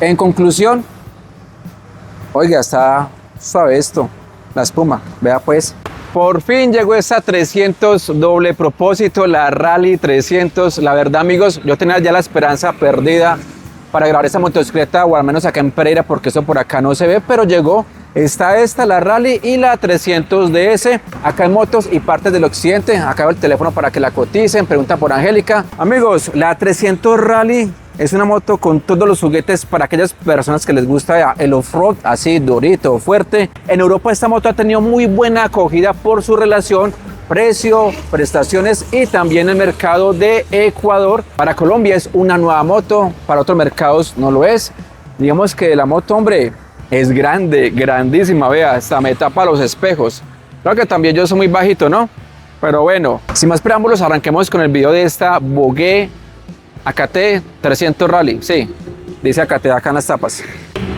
En conclusión, oiga, está suave esto, la espuma, vea pues. Por fin llegó esta 300 doble propósito, la Rally 300. La verdad, amigos, yo tenía ya la esperanza perdida para grabar esta motocicleta, o al menos acá en Pereira, porque eso por acá no se ve, pero llegó. Está esta, la Rally y la 300 DS, acá en Motos y Partes del Occidente. Acá veo el teléfono para que la coticen, pregunta por Angélica. Amigos, la 300 Rally es una moto con todos los juguetes para aquellas personas que les gusta el off-road, así durito, fuerte. En Europa esta moto ha tenido muy buena acogida por su relación precio, prestaciones y también el mercado de Ecuador. Para Colombia es una nueva moto, para otros mercados no lo es. Digamos que la moto, hombre, es grande, grandísima, vea, hasta me tapa los espejos. Creo que también yo soy muy bajito, ¿no? Pero bueno, sin más preámbulos, arranquemos con el video de esta Vogue AKT 300 Rally. Sí, dice AKT acá en las tapas.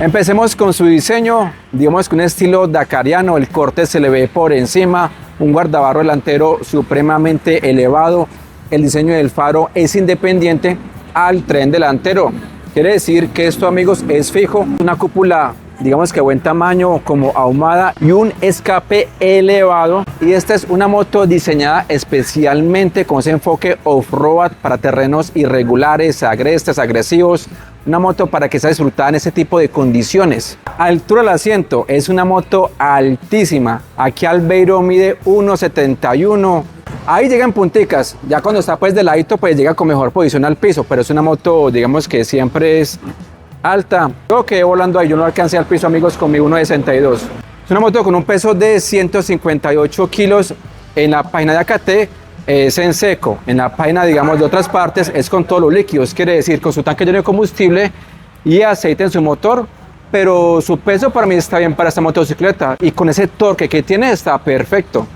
Empecemos con su diseño, digamos que un estilo dakariano, el corte se le ve por encima, un guardabarro delantero supremamente elevado, el diseño del faro es independiente al tren delantero. Quiere decir que esto, amigos, es fijo, una cúpula digamos que buen tamaño, como ahumada, y un escape elevado. Y esta es una moto diseñada especialmente con ese enfoque off-road para terrenos irregulares, agrestes, agresivos. Una moto para que sea disfrutada en ese tipo de condiciones. Altura del asiento, es una moto altísima. Aquí Albeiro mide 1,71. Ahí llega en punticas, ya cuando está pues de ladito pues llega con mejor posición al piso, pero es una moto, digamos que siempre es alta. Yo quedé volando ahí, yo no alcancé al piso, amigos, con mi 1,62. Es una moto con un peso de 158 kilos. En la página de AKT es en seco, en la página, digamos, de otras partes es con todos los líquidos, quiere decir con su tanque lleno de combustible y aceite en su motor, pero su peso para mí está bien para esta motocicleta y con ese torque que tiene está perfecto.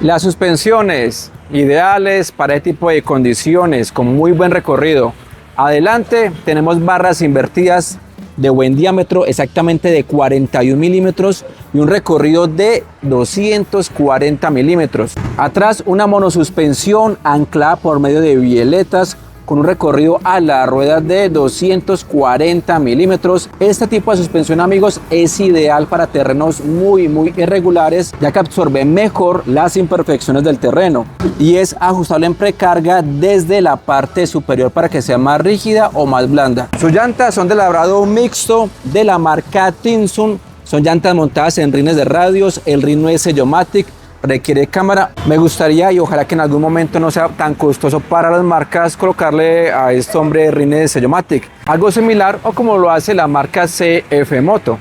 Las suspensiones ideales para este tipo de condiciones, con muy buen recorrido. Adelante tenemos barras invertidas de buen diámetro, exactamente de 41 milímetros y un recorrido de 240 milímetros. Atrás una monosuspensión anclada por medio de bieletas con un recorrido a la rueda de 240 milímetros. Este tipo de suspensión, amigos, es ideal para terrenos muy irregulares, ya que absorbe mejor las imperfecciones del terreno y es ajustable en precarga desde la parte superior para que sea más rígida o más blanda. Sus llantas son de labrado mixto de la marca Tinsun, son llantas montadas en rines de radios, el rin no es Sellomatic, requiere cámara. Me gustaría y ojalá que en algún momento no sea tan costoso para las marcas colocarle a este hombre rines de Sellomatic, algo similar o como lo hace la marca CF Moto.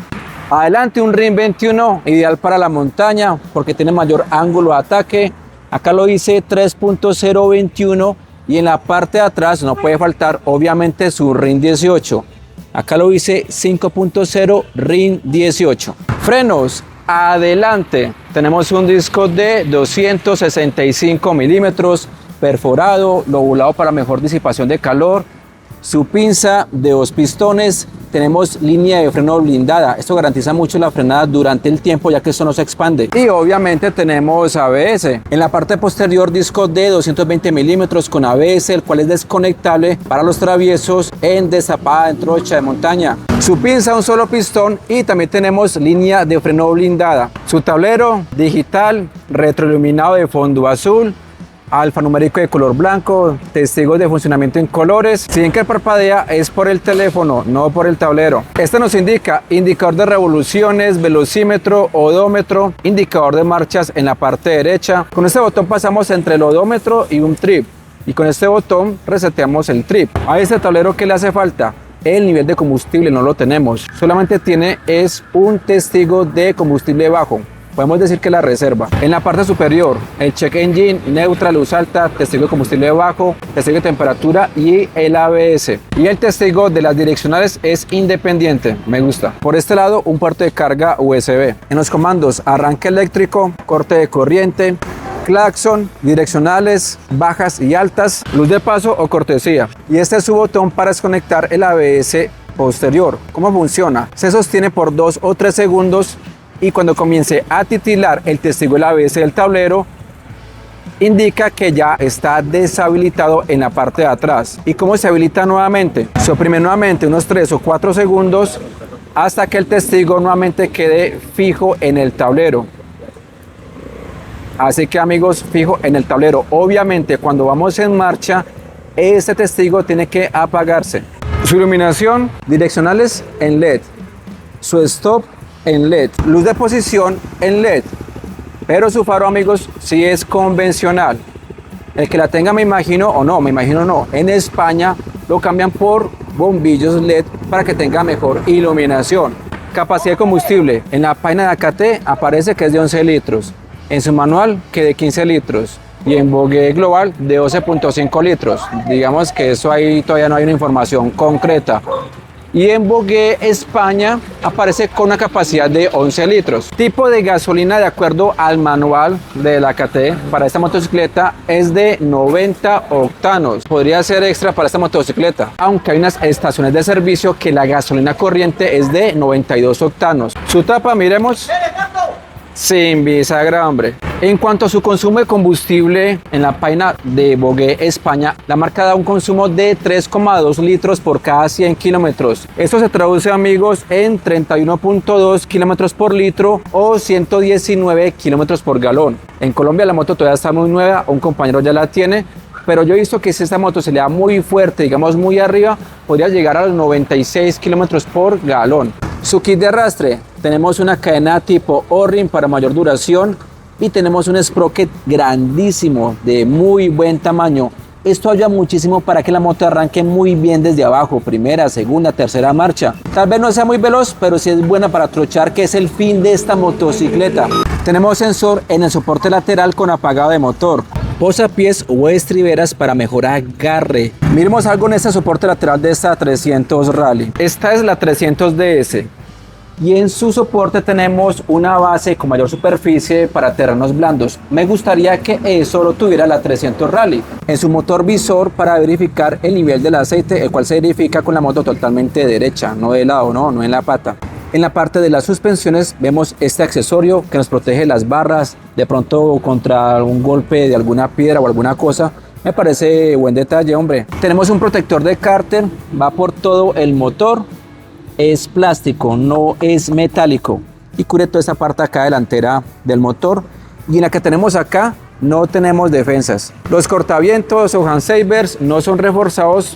Adelante un RIN 21 ideal para la montaña porque tiene mayor ángulo de ataque. Acá lo dice 3.021 y en la parte de atrás no puede faltar obviamente su RIN 18. Acá lo dice 5.0 RIN 18. Frenos. Adelante tenemos un disco de 265 milímetros perforado, lobulado para mejor disipación de calor, su pinza de 2 pistones, tenemos línea de freno blindada, esto garantiza mucho la frenada durante el tiempo ya que esto no se expande, y obviamente tenemos ABS. En la parte posterior disco de 220 milímetros con ABS, el cual es desconectable para los traviesos en destapada en trocha de montaña. Su pinza un solo pistón y también tenemos línea de freno blindada. Su tablero digital, retroiluminado de fondo azul, alfanumérico de color blanco, testigos de funcionamiento en colores. Si bien que parpadea es por el teléfono, no por el tablero. Este nos indica indicador de revoluciones, velocímetro, odómetro, indicador de marchas en la parte derecha. Con este botón pasamos entre el odómetro y un trip. Y con este botón reseteamos el trip. A este tablero, ¿qué le hace falta? El nivel de combustible no lo tenemos. Solamente tiene es un testigo de combustible bajo. Podemos decir que la reserva. En la parte superior, el check engine, neutra, luz alta, testigo de combustible bajo, testigo de temperatura y el ABS. Y el testigo de las direccionales es independiente, me gusta. Por este lado, un puerto de carga USB. En los comandos, arranque eléctrico, corte de corriente, claxon, direccionales, bajas y altas, luz de paso o cortesía. Y este es su botón para desconectar el ABS posterior. ¿Cómo funciona? Se sostiene por 2 o 3 segundos y cuando comience a titilar el testigo del ABS del tablero, indica que ya está deshabilitado en la parte de atrás. ¿Y cómo se habilita nuevamente? Se oprime nuevamente unos 3 o 4 segundos hasta que el testigo nuevamente quede fijo en el tablero. Así que amigos, fijo en el tablero. Obviamente cuando vamos en marcha, este testigo tiene que apagarse. Su iluminación, direccionales en LED, su stop en LED, luz de posición en LED, pero su faro, amigos, sí es convencional. El que la tenga, me imagino no, en España lo cambian por bombillos LED para que tenga mejor iluminación. Capacidad de combustible, en la página de AKT aparece que es de 11 litros, en su manual que de 15 litros y en Vogue Global de 12.5 litros. Digamos que eso ahí todavía no hay una información concreta. Y en Vogue España aparece con una capacidad de 11 litros. Tipo de gasolina, de acuerdo al manual de la KT para esta motocicleta, es de 90 octanos. Podría ser extra para esta motocicleta, aunque hay unas estaciones de servicio que la gasolina corriente es de 92 octanos. Su tapa, miremos, sin bisagra, hombre. En cuanto a su consumo de combustible, en la página de Vogue España, la marca da un consumo de 3,2 litros por cada 100 kilómetros. Esto se traduce, amigos, en 31.2 kilómetros por litro o 119 kilómetros por galón. En Colombia la moto todavía está muy nueva, un compañero ya la tiene, pero yo he visto que si esta moto se le da muy fuerte, digamos muy arriba, podría llegar a los 96 kilómetros por galón. Su kit de arrastre, tenemos una cadena tipo O-ring para mayor duración y tenemos un sprocket grandísimo de muy buen tamaño. Esto ayuda muchísimo para que la moto arranque muy bien desde abajo, primera, segunda, tercera marcha. Tal vez no sea muy veloz, pero sí es buena para trochar, que es el fin de esta motocicleta. Tenemos sensor en el soporte lateral con apagado de motor, posapiés o estriberas para mejor agarre. Miremos algo en este soporte lateral de esta 300 Rally. Esta es la 300 DS. Y en su soporte tenemos una base con mayor superficie para terrenos blandos. Me gustaría que eso lo tuviera la 300 Rally. En su motor visor para verificar el nivel del aceite, el cual se verifica con la moto totalmente derecha, no de lado, no en la pata. En la parte de las suspensiones vemos este accesorio que nos protege las barras, de pronto contra algún golpe de alguna piedra o alguna cosa. Me parece buen detalle, hombre. Tenemos un protector de cárter, va por todo el motor. Es plástico, no es metálico y cubre toda esta parte acá delantera del motor. Y en la que tenemos acá no tenemos defensas. Los cortavientos o handsavers no son reforzados,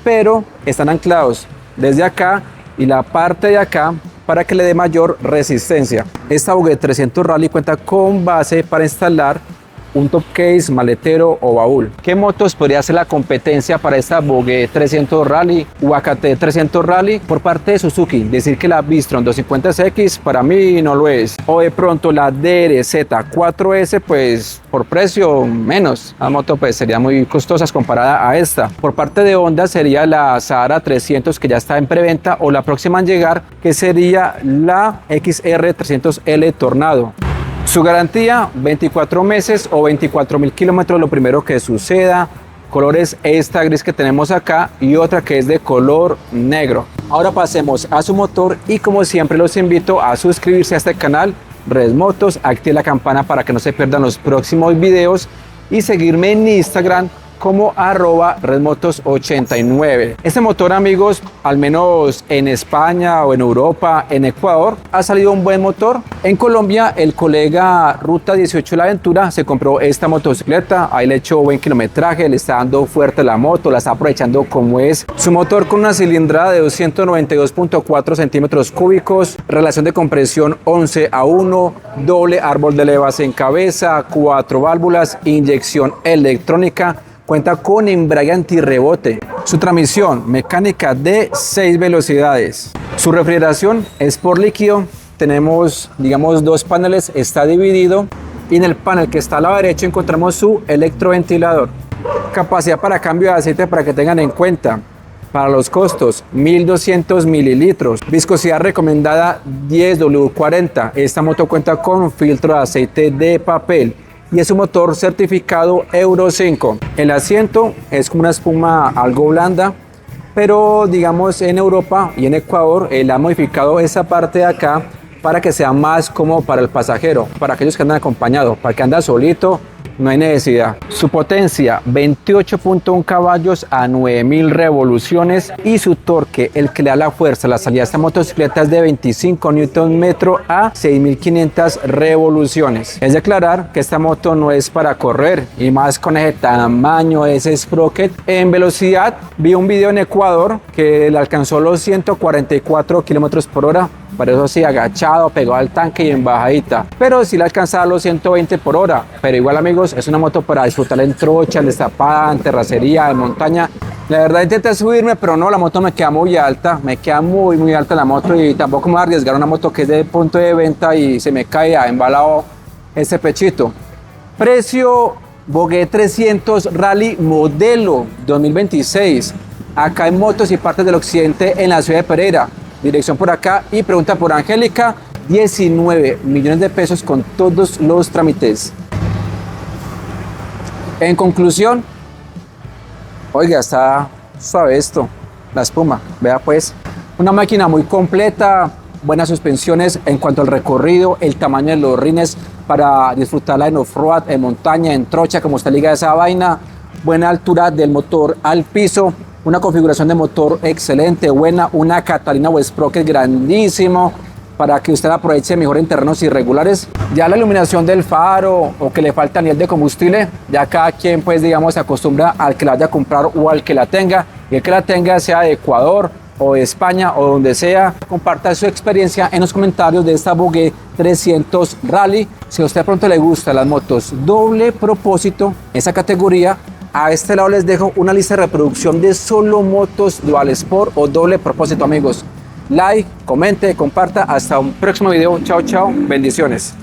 pero están anclados desde acá y la parte de acá para que le dé mayor resistencia. Esta Vogue 300 Rally cuenta con base para instalar un top case, maletero o baúl. ¿Qué motos podría ser la competencia para esta Vogue 300 Rally o AKT 300 Rally? Por parte de Suzuki, decir que la Bistron 250SX para mí no lo es. O de pronto la DRZ 4S, pues por precio menos. La moto pues sería muy costosa comparada a esta. Por parte de Honda sería la Sahara 300 que ya está en preventa, o la próxima en llegar que sería la XR 300L Tornado. Su garantía, 24 meses o 24.000 kilómetros, lo primero que suceda. Colores, esta gris que tenemos acá y otra que es de color negro. Ahora pasemos a su motor y como siempre los invito a suscribirse a este canal Red Motos, active la campana para que no se pierdan los próximos videos y seguirme en Instagram como @redmotos89. Este motor, amigos, al menos en España o en Europa, en Ecuador, ha salido un buen motor. En Colombia, el colega Ruta 18 La Aventura se compró esta motocicleta, ahí le echó buen kilometraje, le está dando fuerte la moto, la está aprovechando como es. Su motor con una cilindrada de 292.4 centímetros cúbicos, relación de compresión 11:1, doble árbol de levas en cabeza, 4 válvulas, inyección electrónica. Cuenta con embrague antirrebote. Su transmisión mecánica de 6 velocidades. Su refrigeración es por líquido. Tenemos, digamos, 2 paneles, está dividido. Y en el panel que está a la derecha encontramos su electroventilador. Capacidad para cambio de aceite para que tengan en cuenta. Para los costos, 1200 mililitros. Viscosidad recomendada 10W40. Esta moto cuenta con filtro de aceite de papel. Y es un motor certificado Euro 5. El asiento es como una espuma algo blanda, pero digamos en Europa y en Ecuador él ha modificado esa parte de acá para que sea más cómodo para el pasajero, para aquellos que andan acompañados, para que anda solito No hay necesidad. Su potencia, 28.1 caballos a 9000 revoluciones, y su torque, el que le da la fuerza, la salida de esta motocicleta, es de 25 Nm a 6500 revoluciones. Es declarar que esta moto no es para correr, y más con ese tamaño, ese sprocket. En velocidad, vi un video en Ecuador que le alcanzó los 144 km/h. Por eso sí, agachado, pegado al tanque y en bajadita. Pero sí le alcanzaba los 120 por hora. Pero igual, amigos, es una moto para disfrutar en trocha, en destapada, en terracería, en montaña. La verdad intenté subirme, pero no, la moto me queda muy alta. Me queda muy alta la moto, y tampoco me voy a arriesgar una moto que es de punto de venta y se me cae embalado ese pechito. Precio: Vogue 300 Rally modelo 2026. Acá en Motos y Partes del Occidente, en la ciudad de Pereira. Dirección por acá, y pregunta por Angélica. 19 millones de pesos con todos los trámites. En conclusión, oiga, está suave esto, la espuma, vea pues. Una máquina muy completa, buenas suspensiones en cuanto al recorrido, el tamaño de los rines para disfrutarla en off-road, en montaña, en trocha, como está ligada esa vaina. Buena altura del motor al piso. Una configuración de motor excelente, buena, una Catalina o sprocket grandísimo para que usted aproveche mejor en terrenos irregulares. Ya la iluminación del faro, o que le falta nivel de combustible, ya cada quien pues digamos se acostumbra al que la vaya a comprar o al que la tenga, y el que la tenga sea de Ecuador o de España o donde sea. Comparta su experiencia en los comentarios de esta Vogue 300 Rally. Si a usted de pronto le gustan las motos doble propósito, esa categoría, a este lado les dejo una lista de reproducción de solo motos dual sport o doble propósito, amigos. Like, comente, comparta. Hasta un próximo video. Chao, chao. Bendiciones.